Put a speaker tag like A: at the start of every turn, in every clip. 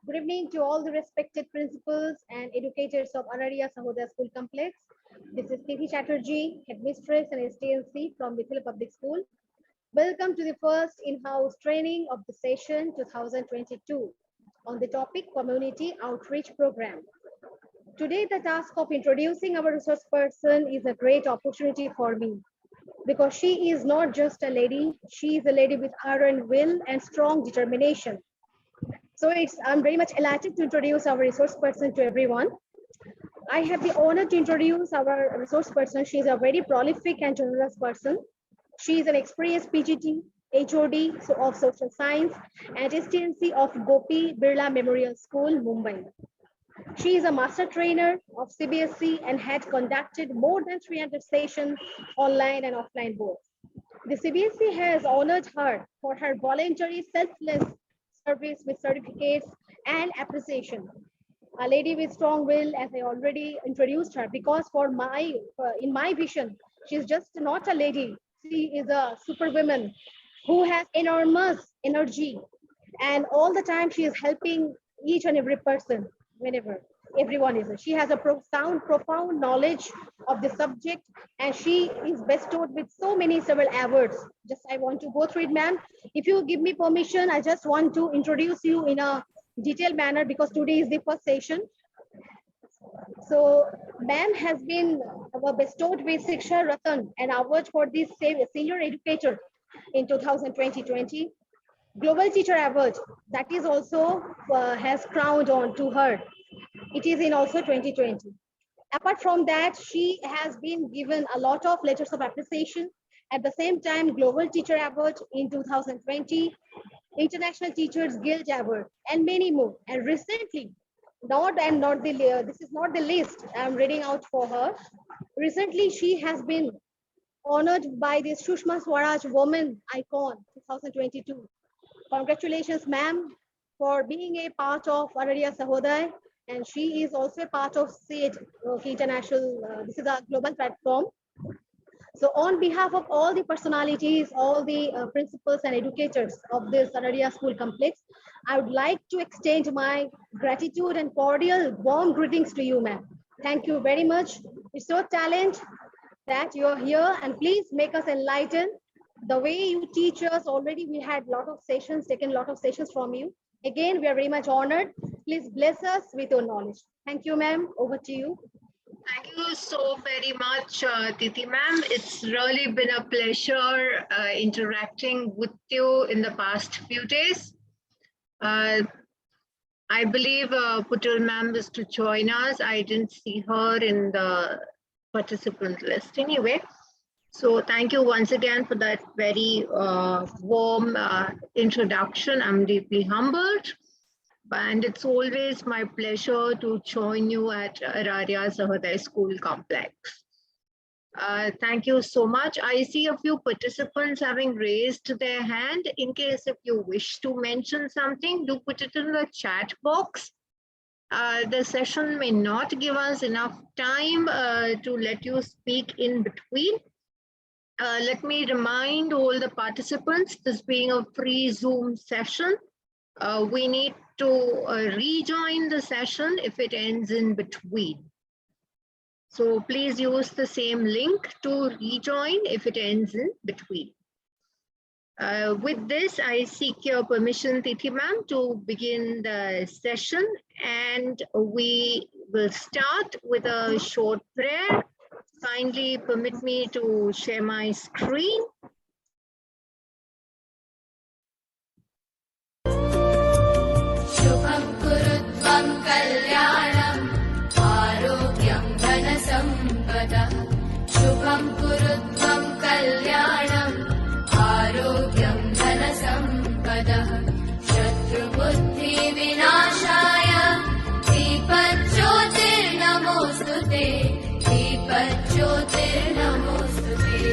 A: Good evening to all the respected principals and educators of ARARIA SAHODAYA School Complex. This is Tithi Chatterjee, Headmistress and STNC from Mithila Public School. Welcome to the first in-house training of the session 2022 on the topic Community Outreach Program. Today, the task of introducing our resource person is a great opportunity for me because she is not just a lady, she is a lady with iron will and strong determination. So I'm very much elated to introduce our resource person to everyone. I have the honor to introduce our resource person. She is a very prolific and generous person. She is an experienced PGT, HOD of Social Science and STNC of GOPI BIRLA Memorial School, Mumbai. She is a master trainer of CBSE and had conducted more than 300 sessions online and offline both. The CBSE has honored her for her voluntary selfless service with certificates and appreciation. A lady with strong will, as I already introduced her, because in my vision, she's just not a lady. She is a superwoman who has enormous energy, and all the time she is helping each and every person whenever everyone is. She has a profound knowledge of the subject, and she is bestowed with so many several awards. Just I want to go through it, ma'am. If you give me permission, I just want to introduce you in a detailed manner because today is the first session. So ma'am has been bestowed with Shiksha Ratan, an award for this senior educator in 2020. Global Teacher Award, that is also has crowned on to her. It is in also 2020. Apart from that, she has been given a lot of letters of appreciation. At the same time, Global Teacher Award in 2020, International Teachers Guild Award, and many more. And recently, this is not the list I'm reading out for her. Recently, she has been honored by the Sushma Swaraj Woman Icon 2022. Congratulations, ma'am, for being a part of ARARIA SAHODAYA, and she is also a part of SAID International. This is a global platform. So on behalf of all the personalities, all the principals and educators of this ARARIA School Complex, I would like to extend my gratitude and cordial warm greetings to you, ma'am. Thank you very much. It's your talent that you're here, and please make us enlightened. The way you teach us, already we had taken a lot of sessions from you. Again, we are very much honored. Please bless us with your knowledge. Thank you, ma'am. Over to you.
B: Thank you so very much, Tithi ma'am. It's really been a pleasure interacting with you in the past few days. I believe Putul ma'am is to join us. I didn't see her in the participant list anyway. So thank you once again for that very warm introduction. I'm deeply humbled. And it's always my pleasure to join you at ARARIA SAHODAYA School Complex. Thank you so much. I see a few participants having raised their hand. In case if you wish to mention something, do put it in the chat box. The session may not give us enough time to let you speak in between. Let me remind all the participants, this being a free Zoom session, we need to rejoin the session if it ends in between. So please use the same link to rejoin if it ends in between. With this, I seek your permission, Tithi ma'am, to begin the session, and we will start with a short prayer. Kindly permit me to share my screen.
C: Shubham kurutvam kalyanam arogyam dhanasampada. Shubham kurutvam kalyanam arogyam dhanasampada. Shatru buddhi vinashaya deepajyotir namostute. Deepajyotir namostute.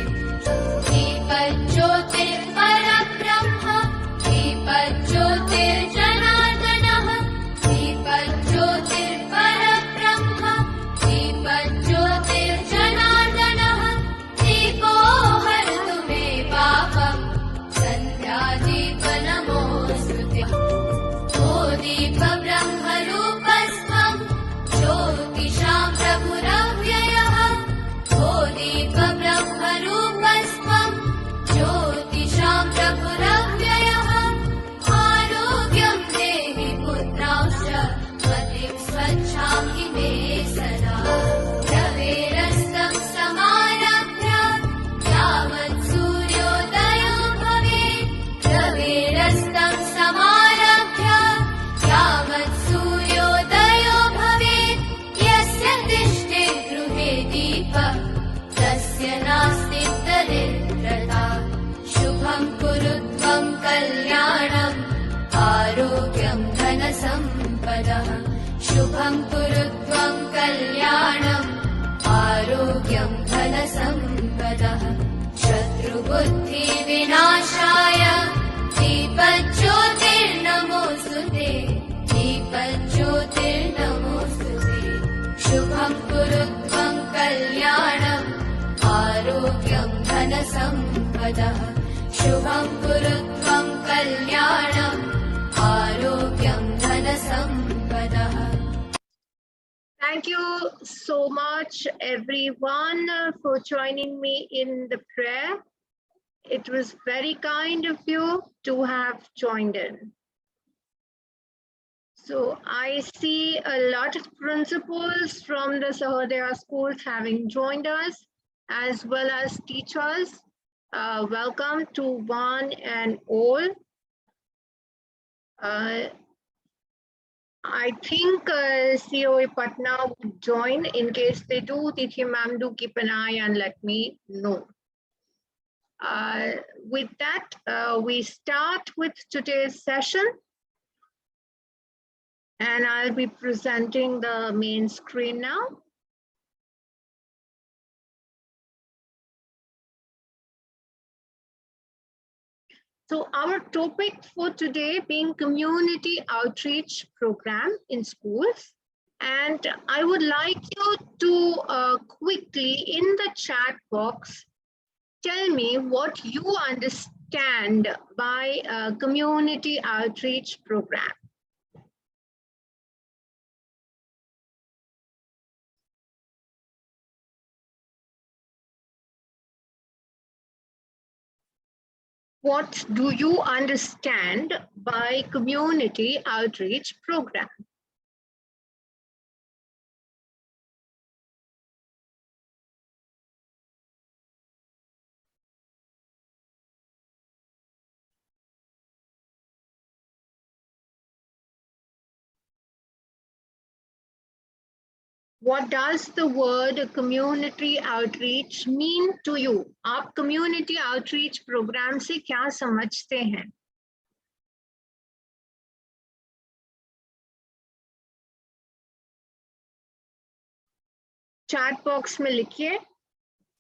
C: धनसम्पदः शुभं कुरु त्वं कल्याणम् आरोग्यं धनसम्पदः शत्रुबुद्धिविनाशाय दीपज्योतिर्नमोऽस्तु ते दीपज्योतिर्नमोऽस्तु ते शुभं कुरु त्वं कल्याणम् आरोग्यं धनसम्पदः शुभं कुरु त्वं कल्याणम् आरोग्यं धनसम्पदः.
B: Thank you so much, everyone, for joining me in the prayer. It was very kind of you to have joined in. So I see a lot of principals from the Sahodaya schools having joined us, as well as teachers. Welcome to one and all. I think COE Patna would join. In case they do, Tithi ma'am, do keep an eye and let me know. With that, we start with today's session. And I'll be presenting the main screen now. So our topic for today being community outreach program in schools. And I would like you to quickly in the chat box, tell me what you understand by a community outreach program. What do you understand by community outreach program? What does the word community outreach mean to you? आप community outreach program से क्या समझते हैं? Chat box में लिखिए.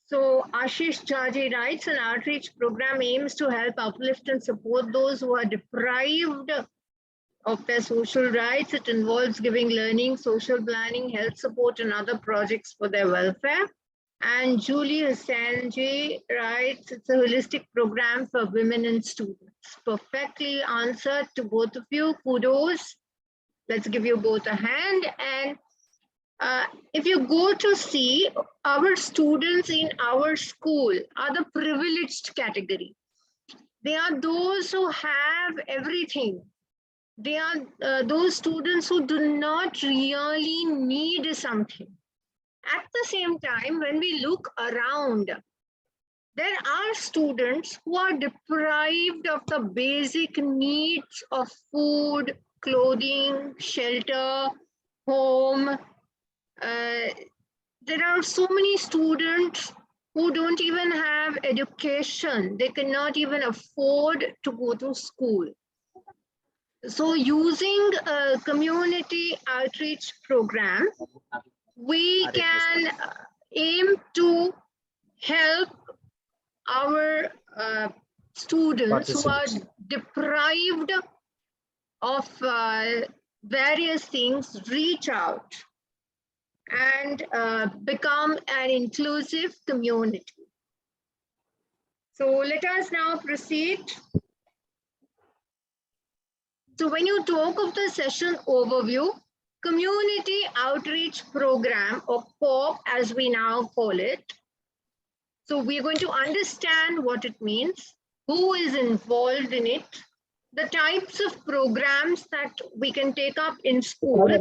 B: So Ashish Jaji writes, an outreach program aims to help uplift and support those who are deprived of their social rights. It involves giving learning, social planning, health support, and other projects for their welfare. And Julie Hassanji writes, it's a holistic program for women and students. Perfectly answered to both of you. Kudos. Let's give you both a hand. And if you go to see, our students in our school are the privileged category. They are those who have everything. They are those students who do not really need something. At the same time, when we look around, there are students who are deprived of the basic needs of food, clothing, shelter, home. There are so many students who don't even have education. They cannot even afford to go to school. So using a community outreach program, we can aim to help our students who are deprived of various things reach out and become an inclusive community. So let us now proceed. So when you talk of the session overview, community outreach program, or COP as we now call it. So we're going to understand what it means, who is involved in it, the types of programs that we can take up in schools.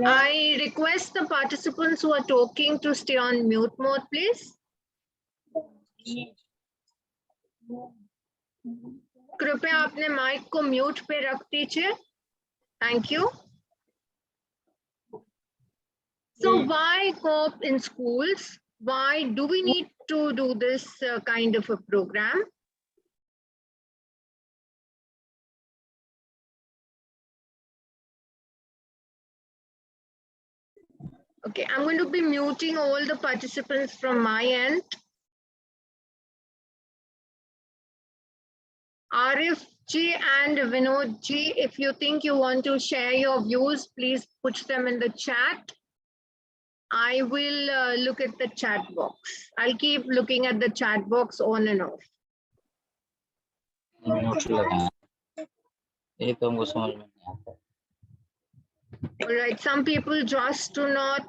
B: I request the participants who are talking to stay on mute mode, please. कृपया अपने mic को mute पे रख दीजिए. Thank you. So why COP in schools? Why do we need to do this kind of a program? Okay, I'm going to be muting all the participants from my end. Arif ji and Vinod ji, if you think you want to share your views, please put them in the chat. I will look at the chat box. I'll keep looking at the chat box on and off. All right, some people just do not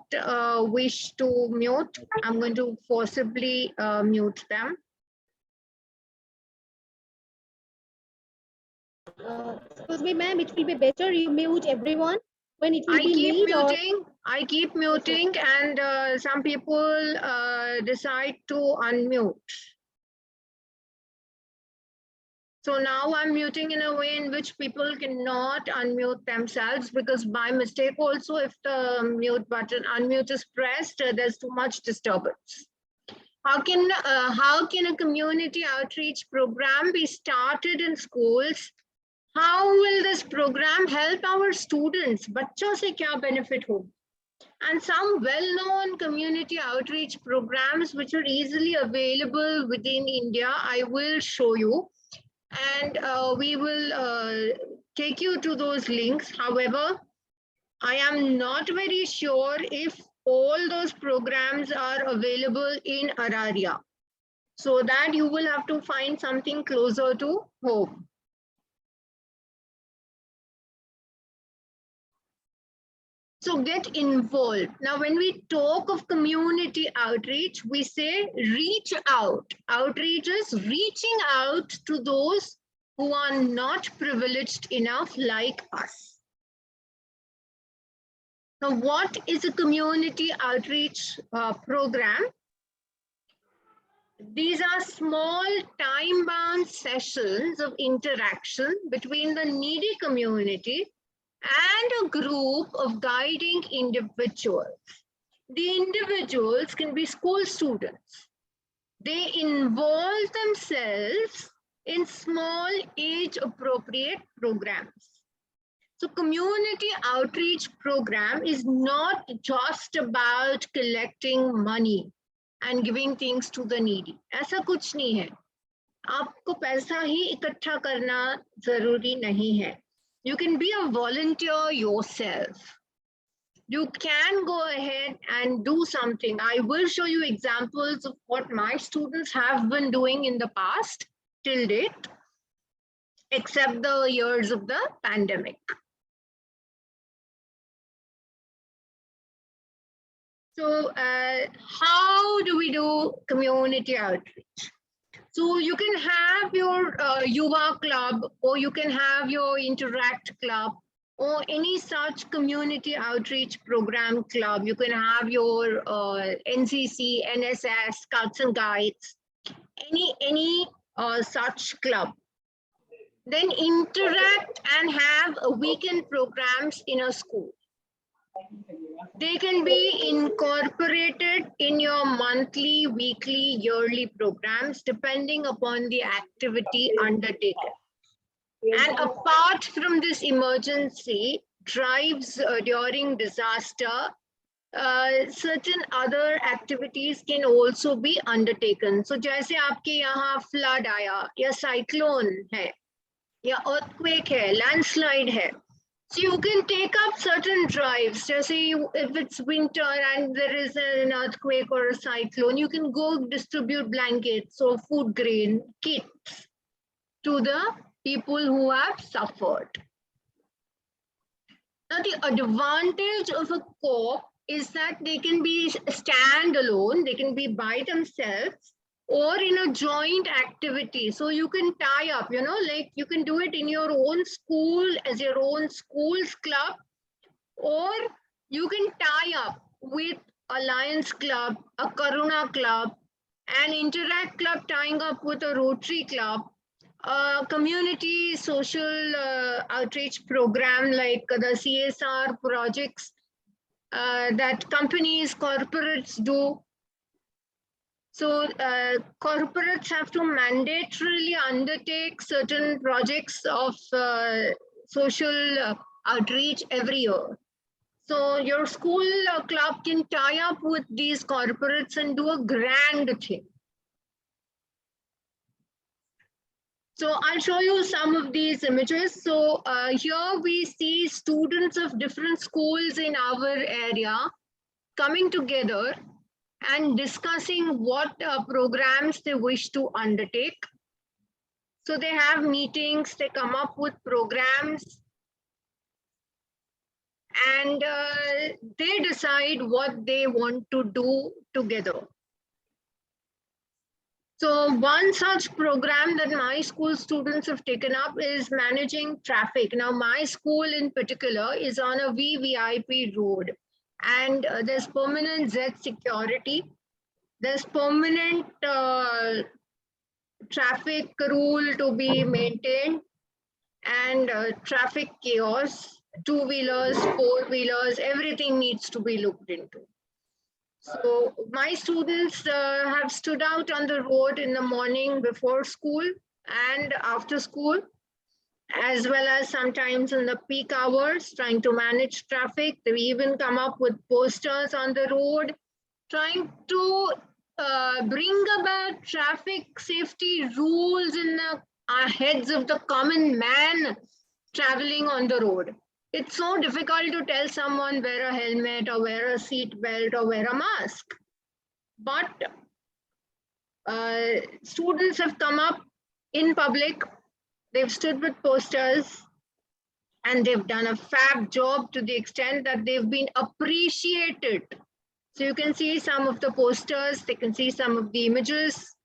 B: wish to mute. I'm going to forcibly mute them.
A: Excuse me, ma'am, it will be better you mute everyone when it will
B: I
A: be
B: keep
A: need or
B: muting. I keep muting, and some people decide to unmute. So now I'm muting in a way in which people cannot unmute themselves, because by mistake also, if the mute button, unmute is pressed, there's too much disturbance. How can a community outreach program be started in schools? How will this program help our students? बच्चों से क्या benefit हो? And some well-known community outreach programs which are easily available within India, I will show you. And we will take you to those links. However, I am not very sure if all those programs are available in ARARIA. So that you will have to find something closer to home. So get involved. Now, when we talk of community outreach, we say reach out. Outreach is reaching out to those who are not privileged enough like us. Now, what is a community outreach program? These are small time-bound sessions of interaction between the needy community and a group of guiding individuals. The individuals can be school students. They involve themselves in small age-appropriate programs. So community outreach program is not just about collecting money and giving things to the needy. ऐसा कुछ नहीं है. आपको पैसा ही इकट्ठा करना जरूरी नहीं है. You can be a volunteer yourself. You can go ahead and do something. I will show you examples of what my students have been doing in the past till date, except the years of the pandemic. So how do we do community outreach? So you can have your Yuva club, or you can have your Interact club, or any such community outreach program club. You can have your NCC, NSS, Scouts and Guides, any such club. Then interact and have a weekend programs in a school. They can be incorporated in your monthly, weekly, yearly programs, depending upon the activity undertaken. And apart from this emergency drives during disaster, certain other activities can also be undertaken. So, जैसे आपके यहाँ flood आया, या cyclone है, या earthquake है, landslide है. So you can take up certain drives. Just say if it's winter and there is an earthquake or a cyclone, you can go distribute blankets or food grain kits to the people who have suffered. Now the advantage of a co-op is that they can be standalone, they can be by themselves, or in a joint activity. So you can tie up, like you can do it in your own school as your own school's club, or you can tie up with a Lions Club, a Karuna Club, an Interact Club tying up with a Rotary Club, a community social outreach program like the CSR projects that companies, corporates do. So corporates have to mandatorily undertake certain projects of social outreach every year. So your school club can tie up with these corporates and do a grand thing. So I'll show you some of these images. So here we see students of different schools in our area coming together and discussing what programs they wish to undertake. So they have meetings, they come up with programs, and they decide what they want to do together. So one such program that my school students have taken up is managing traffic. Now my school in particular is on a VVIP road, and there's permanent Z security. There's permanent traffic rule to be maintained, and traffic chaos, two-wheelers, four-wheelers, everything needs to be looked into. So my students have stood out on the road in the morning before school and after school, as well as sometimes in the peak hours, trying to manage traffic. They even come up with posters on the road, trying to bring about traffic safety rules in the heads of the common man traveling on the road. It's so difficult to tell someone wear a helmet or wear a seat belt or wear a mask. But students have come up in public, they've stood with posters, and they've done a fab job to the extent that they've been appreciated. So you can see some of the posters, they can see some of the images.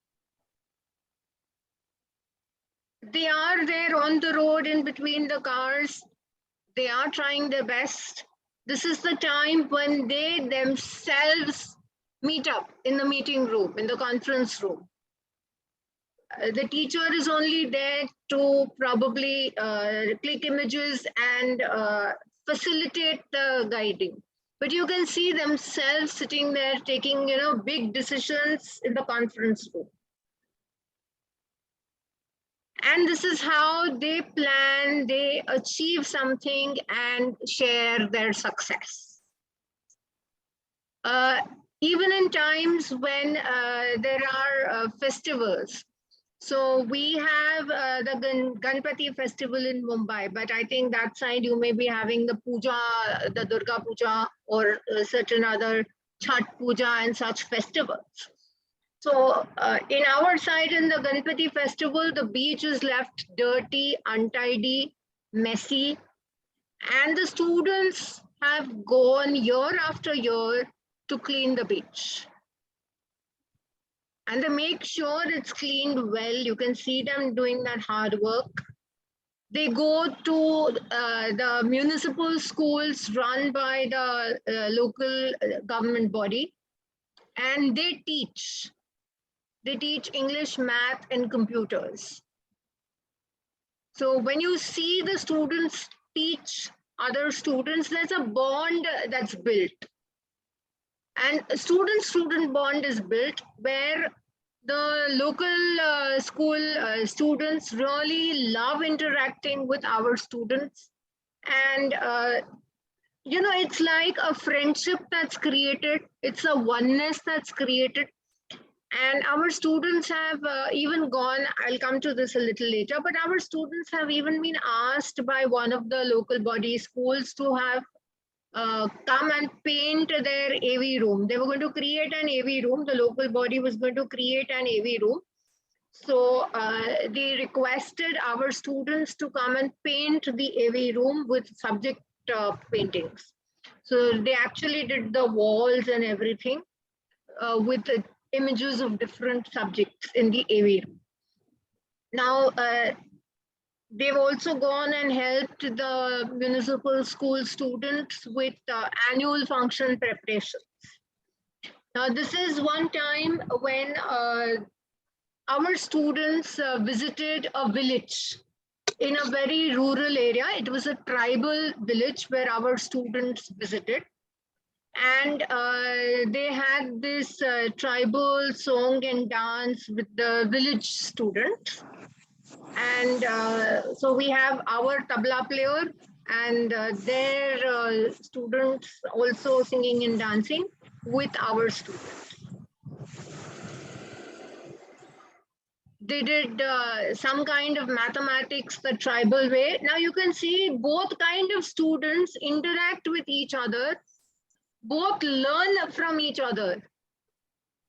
B: They are there on the road in between the cars. They are trying their best. This is the time when they themselves meet up in the meeting room, in the conference room. The teacher is only there to probably click images and facilitate the guiding. But you can see themselves sitting there taking, big decisions in the conference room. And this is how they plan, they achieve something and share their success. Even in times when there are festivals. So we have the Ganpati festival in Mumbai, but I think that side you may be having the puja, the Durga puja, or certain other Chhat puja and such festivals. So in our side in the Ganpati festival, the beach is left dirty, untidy, messy, and the students have gone year after year to clean the beach. And they make sure it's cleaned well. You can see them doing that hard work. They go to the municipal schools run by the local government body, and they teach. They teach English, math, and computers. So when you see the students teach other students, there's a bond that's built. And a student-student bond is built where the local school students really love interacting with our students. And, it's like a friendship that's created. It's a oneness that's created. And our students have even gone, I'll come to this a little later, but our students have even been asked by one of the local body schools to have come and paint their AV room. They were going to create an AV room. The local body was going to create an AV room. So they requested our students to come and paint the AV room with subject paintings. So they actually did the walls and everything with images of different subjects in the AV room. Now, they've also gone and helped the municipal school students with annual function preparations. Now, this is one time when our students visited a village in a very rural area. It was a tribal village where our students visited. And they had this tribal song and dance with the village students. And so we have our tabla player and their students also singing and dancing with our students. They did some kind of mathematics the tribal way. Now you can see both kind of students interact with each other, both learn from each other.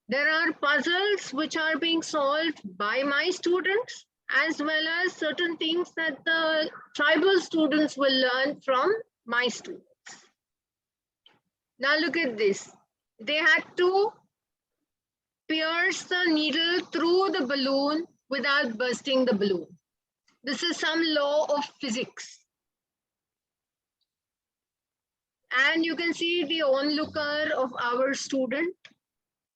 B: There are puzzles which are being solved by my students, as well as certain things that the tribal students will learn from my students. Now look at this. They had to pierce the needle through the balloon without bursting the balloon. This is some law of physics. And you can see the onlooker of our student,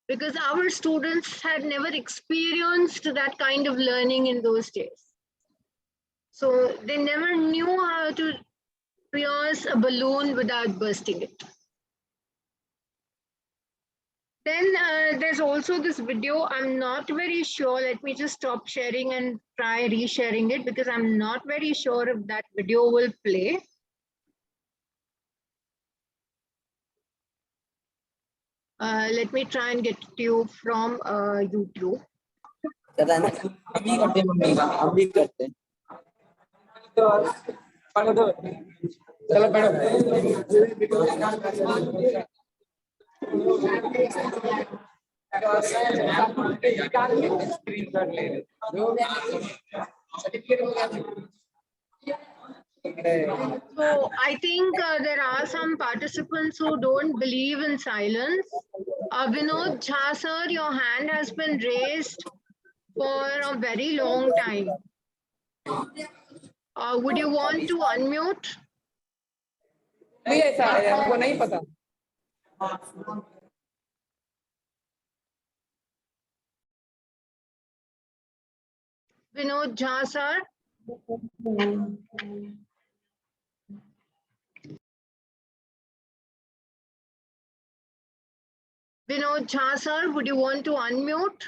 B: because our students had never experienced that kind of learning in those days. So they never knew how to pierce a balloon without bursting it. Then there's also this video. I'm not very sure. Let me just stop sharing and try resharing it, because I'm not very sure if that video will play. Let me try and get to you from YouTube. So I think there are some participants who don't believe in silence. Vinod Jha sir, your hand has been raised for a very long time. Would you want to unmute? Vinod Jha sir. Vinod Jha sir, would you want to unmute?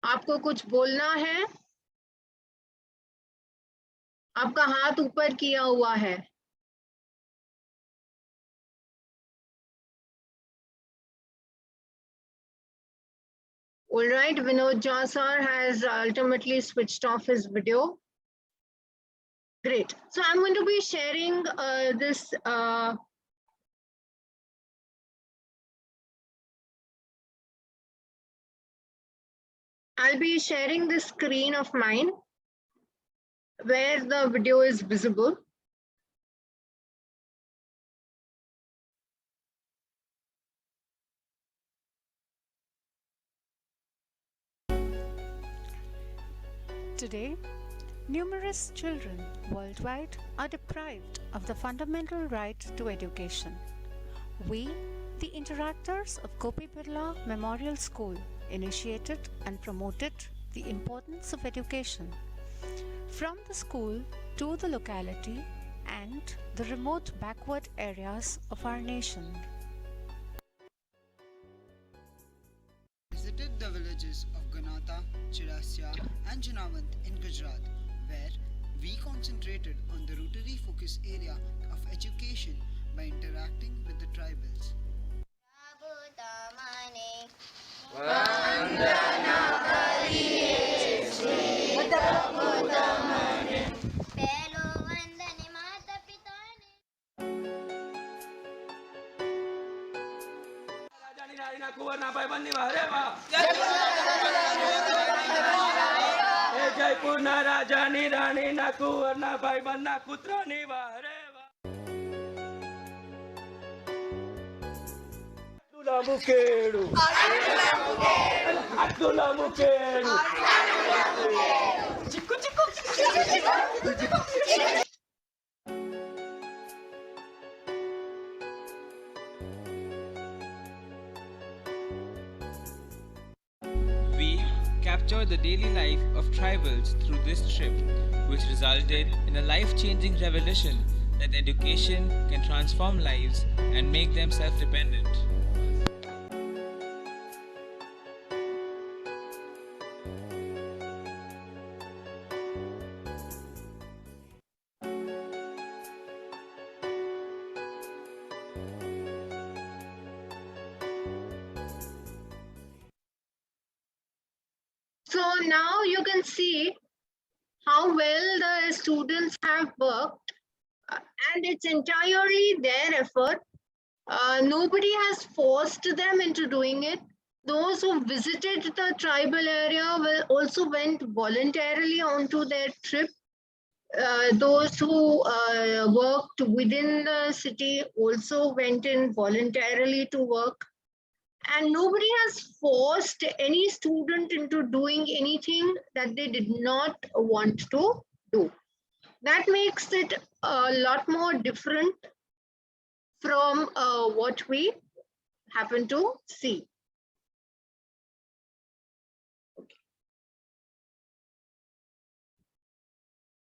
B: आपको कुछ बोलना है? आपका हाथ ऊपर किया हुआ है. All right, Vinod Jha sir has ultimately switched off his video. Great. So I'm going to be sharing this. I'll be sharing this screen of mine where the video is visible.
D: Today, numerous children worldwide are deprived of the fundamental right to education. We, the interactors of GOPI BIRLA Memorial School, initiated and promoted the importance of education from the school to the locality and the remote backward areas of our nation.
E: Visited the villages of Ganata, Chirasya and Junavant in Gujarat, where we concentrated on the rotary focus area of education by interacting with the tribals.
F: जयपुरना Rajani रानी ना कुंवरना भाई बन्ना कुत्रानी वारे Abdullah मुकेडू Abdullah मुकेडू chikoo chikoo
G: We captured the daily life of tribals through this trip, which resulted in a life-changing revelation that education can transform lives and make them self-dependent.
B: now you can see how well the students have worked, and it's entirely their effort. Nobody has forced them into doing it. Those who visited the tribal area will also went voluntarily onto their trip. Those who worked within the city also went in voluntarily to work. And nobody has forced any student into doing anything that they did not want to do. That makes it a lot more different from what we happen to see.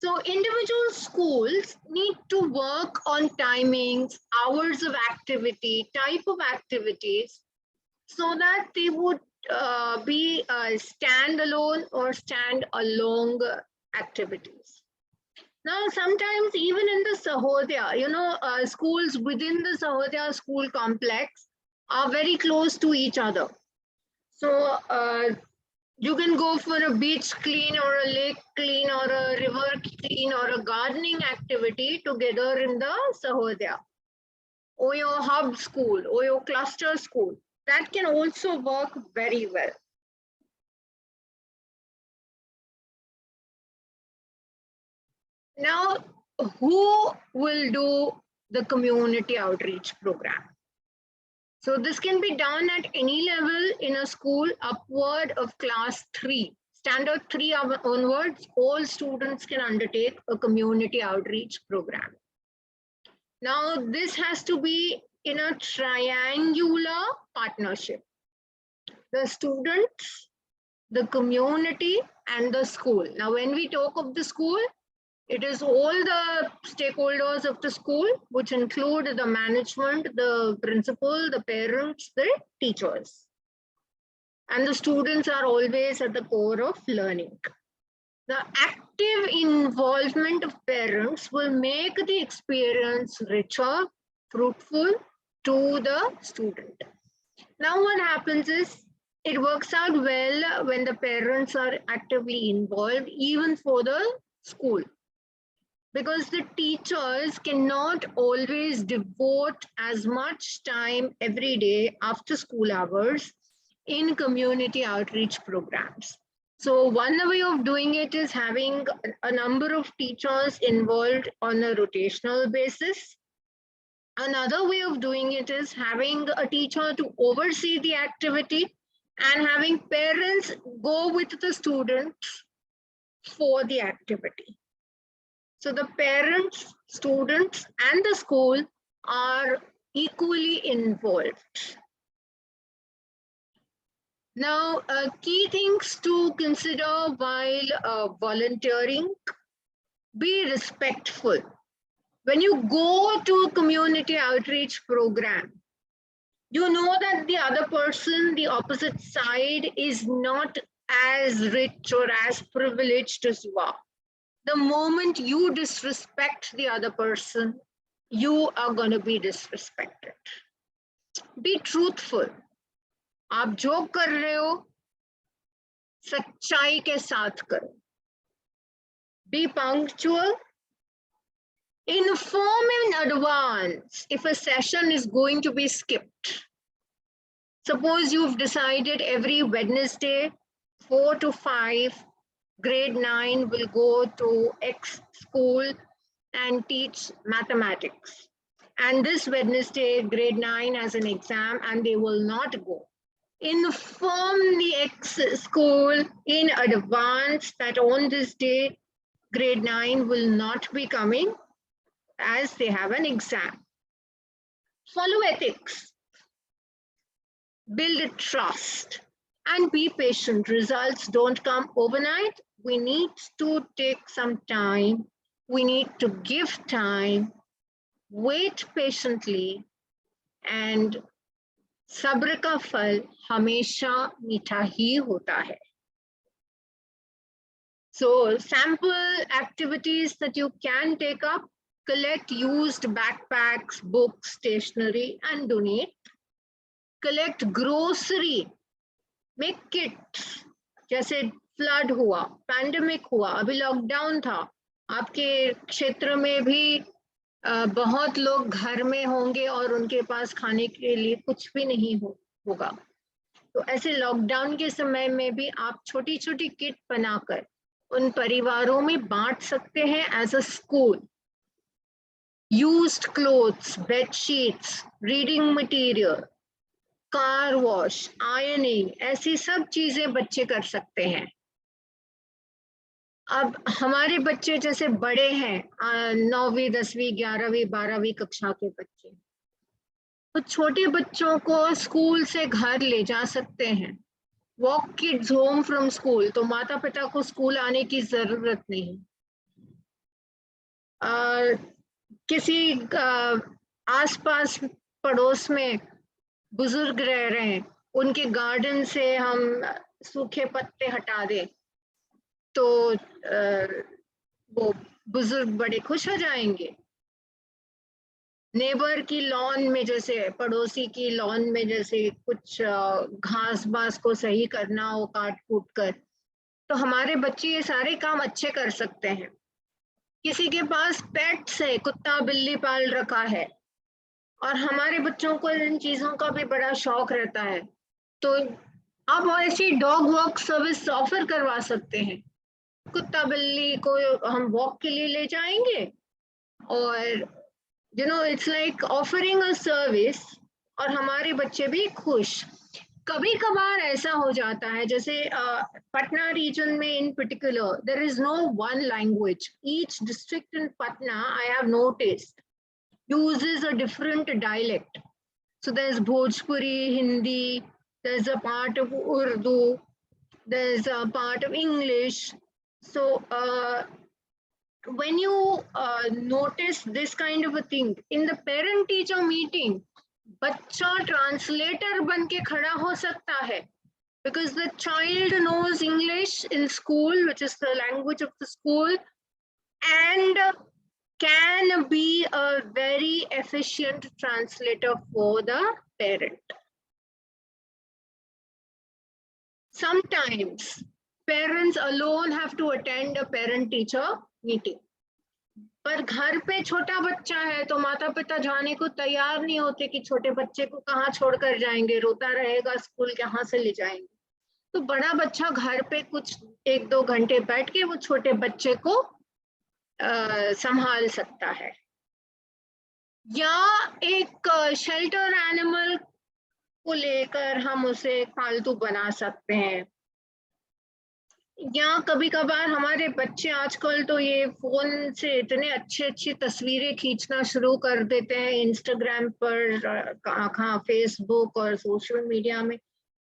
B: So individual schools need to work on timings, hours of activity, type of activities, so that they would be standalone or stand-alone activities. Now, sometimes even in the Sahodaya, schools within the Sahodaya school complex are very close to each other. So you can go for a beach clean or a lake clean or a river clean or a gardening activity together in the Sahodaya, or your hub school or your cluster school. That can also work very well. Now, who will do the community outreach program? So this can be done at any level in a school upward of class 3. Standard 3 onwards, all students can undertake a community outreach program. Now, this has to be in a triangular partnership. The students, the community, and the school. Now, when we talk of the school, it is all the stakeholders of the school, which include the management, the principal, the parents, the teachers. And the students are always at the core of learning. The active involvement of parents will make the experience richer, fruitful to the student. Now what happens is, it works out well when the parents are actively involved, even for the school. Because the teachers cannot always devote as much time every day after school hours in community outreach programs. So one way of doing it is having a number of teachers involved on a rotational basis. Another way of doing it is having a teacher to oversee the activity and having parents go with the students for the activity. So the parents, students, and the school are equally involved. Now, key things to consider while volunteering: be respectful. When you go to a community outreach program, you know that the other person, the opposite side, is not as rich or as privileged as you are. The moment you disrespect the other person, you are going to be disrespected. Be truthful. आप जो कर रहे हो, सच्चाई के साथ करो. Be punctual. Inform in advance if a session is going to be skipped. Suppose you've decided every Wednesday, 4 to 5, grade 9 will go to X school and teach mathematics. And this Wednesday, grade 9 has an exam and they will not go. Inform the X school in advance that on this day, grade 9 will not be coming as they have an exam. Follow ethics. Build trust and be patient. Results don't come overnight. We need to take some time. We need to give time, wait patiently, and sabr ka phal hamesha meetha hi hota hai. So sample activities that you can take up: collect used backpacks, books, stationery, and donate. Collect grocery, make kits, जैसे flood हुआ, pandemic हुआ, अभी lockdown था, आपके क्षेत्र में भी बहुत लोग घर में होंगे और उनके पास खाने के लिए कुछ भी नहीं होगा। तो ऐसे लॉकडाउन के समय में भी आप छोटी छोटी किट बनाकर उन परिवारों में बांट सकते हैं as a school. Used clothes, bedsheets, reading material, car wash, ironing, ऐसी सब चीजें बच्चे कर सकते हैं। अब हमारे बच्चे जैसे बड़े हैं, 9वीं 10वीं 11वीं 12वीं कक्षा के बच्चे, तो छोटे बच्चों को स्कूल से घर ले जा सकते हैं। Walk kids home from school, तो माता पिता को स्कूल आने की जरूरत नहीं। किसी आसपास पड़ोस में बुजुर्ग रह रहे हैं, उनके गार्डन से हम सूखे पत्ते हटा दें तो वो बुजुर्ग बड़े खुश हो जाएंगे। नेबर की लॉन में, जैसे पड़ोसी की लॉन में जैसे कुछ घास बास को सही करना हो काट कूट कर, तो हमारे बच्चे ये सारे काम अच्छे कर सकते हैं। किसी के पास पेट्स है, कुत्ता बिल्ली पाल रखा है, और हमारे बच्चों को इन चीजों का भी बड़ा शौक रहता है, तो आप ऐसी डॉग वॉक सर्विस ऑफर करवा सकते हैं। कुत्ता बिल्ली को हम वॉक के लिए ले जाएंगे और it's like offering a service, और हमारे बच्चे भी खुश। कभी कभार ऐसा हो जाता है, जैसे पटना रीजन में in particular there is no one language. Each district in Patna I have noticed uses a different dialect. So there's Bhojpuri, Hindi, there's a part of Urdu, there's a part of English. So when you notice this kind of a thing in the parent teacher meeting, बच्चा translator बन के खड़ा हो सकता है, because the child knows English in school, which is the language of the school, and can be a very efficient translator for the parent. Sometimes parents alone have to attend a parent-teacher meeting. पर घर पे छोटा बच्चा है तो माता पिता जाने को तैयार नहीं होते कि छोटे बच्चे को कहाँ छोड़कर जाएंगे, रोता रहेगा, स्कूल कहाँ से ले जाएंगे। तो बड़ा बच्चा घर पे कुछ 1-2 घंटे बैठ के वो छोटे बच्चे को संभाल सकता है। या एक शेल्टर एनिमल को लेकर हम उसे पालतू बना सकते हैं। या कभी कभार हमारे बच्चे आजकल तो ये फोन से इतने अच्छी तस्वीरें खींचना शुरू कर देते हैं, इंस्टाग्राम पर, कहाँ फेसबुक और सोशल मीडिया में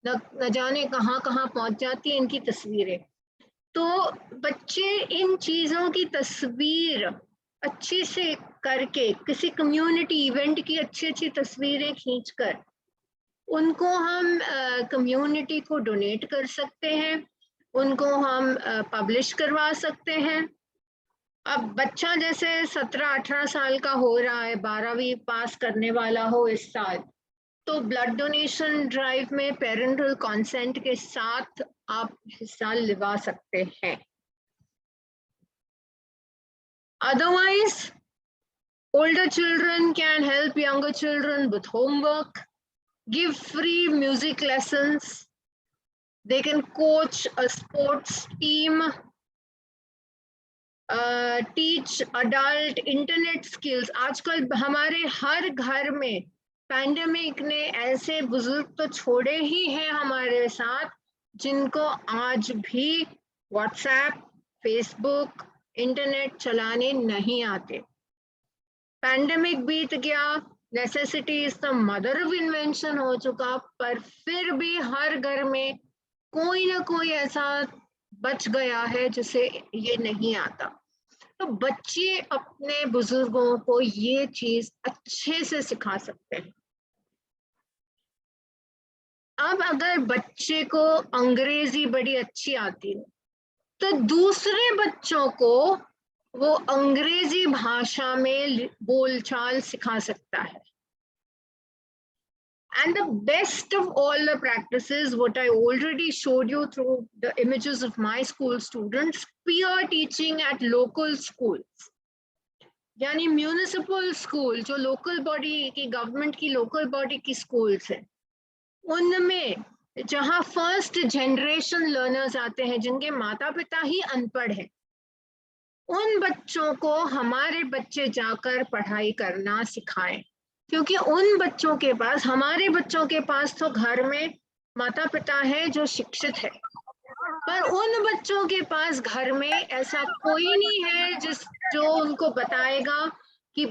B: न जाने कहाँ पहुंच जाती है इनकी तस्वीरें। तो बच्चे इन चीजों की तस्वीर अच्छे से करके, किसी कम्युनिटी इवेंट की अच्छी तस्वीरें खींचकर उनको हम कम्युनिटी को डोनेट कर सकते हैं, उनको हम पब्लिश करवा सकते हैं। अब बच्चा जैसे 17-18 साल का हो रहा है, 12वीं पास करने वाला हो इस साल, तो ब्लड डोनेशन ड्राइव में पेरेंटल कंसेंट के साथ आप हिस्सा लेवा सकते हैं। Otherwise, older children can help younger children with homework, give free music lessons, they can coach a sports team, teach adult internet skills. आजकल हमारे हर घर में पैंडेमिक ने ऐसे बुजुर्ग तो छोड़े ही हैं हमारे साथ, जिनको आज भी व्हाट्सएप, फेसबुक, इंटरनेट चलाने नहीं आते। पैंडेमिक बीत गया, necessity is the mother of invention हो चुका, पर फिर भी हर घर में कोई ना कोई ऐसा बच गया है जिसे ये नहीं आता। तो बच्चे अपने बुजुर्गों को ये चीज अच्छे से सिखा सकते हैं। अब अगर बच्चे को अंग्रेजी बड़ी अच्छी आती है तो दूसरे बच्चों को वो अंग्रेजी भाषा में बोलचाल सिखा सकता है। And the best of all the practices, what I already showed you through the images of my school students, peer teaching at local schools. यानी म्यूनिसिपल स्कूल, जो लोकल बॉडी की, गवर्नमेंट की लोकल बॉडी की schools हैं, उनमें जहां first generation learners आते हैं, जिनके माता पिता ही अनपढ़ हैं, उन बच्चों को हमारे बच्चे जाकर पढ़ाई करना सिखाएं, क्योंकि उन बच्चों के पास, हमारे बच्चों के पास तो घर में माता पिता है जो शिक्षित है, पर उन बच्चों के पास घर में ऐसा कोई नहीं है जो उनको बताएगा कि